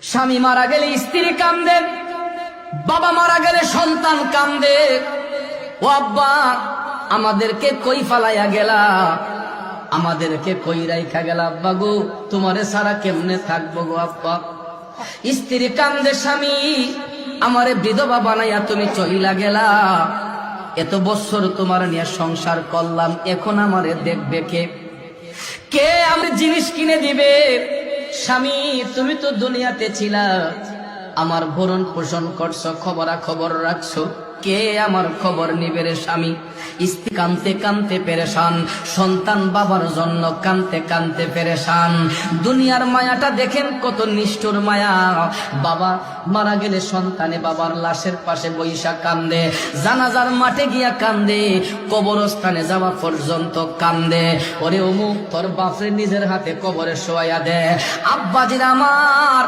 স্বামী মারা গেলে স্ত্রী কান্দে, বাবা মারা গেলে সন্তান কান্দে। ও আব্বা, আমাদেরকে কই ফালাইয়া গেলা, আমাদেরকে কই রাইখা গেলা আব্বা গো, তোমারে সারা কেমনে থাকবো গো আব্বা। স্ত্রী কান্দে, স্বামী আমারে বিধবা বানাইয়া তুমি চইলা গেলা, এত বছর তোমার নিয়ে সংসার করলাম, এখন আমারে দেখবে কে? কে আমি জিনিস কিনে দিবে? স্বামী তুমি তো দুনিয়াতে ছিলা, আমার ভরণ পোষণ করছো, খবর রাখছো, কে আমার খবর নিবে রে স্বামী? স্ত্রী কানতে কানতে পেরেশান, সন্তান বাবার জন্য কানতে কানতে পেরেশান। দুনিয়ার মায়াটা দেখেন কত নিষ্ঠুর মায়া। বাবা মারা গেলে সন্তানে বাবার লাশের পাশে বৈশা কান্দে, জানাজার মাঠে গিয়া কান্দে, কবরস্থানে যাওয়া পর্যন্ত কান্দে। ওরে অমুক, তোর বাপরে নিজের হাতে কবরে শোয়াইয়া দে। আব্বাজির আমার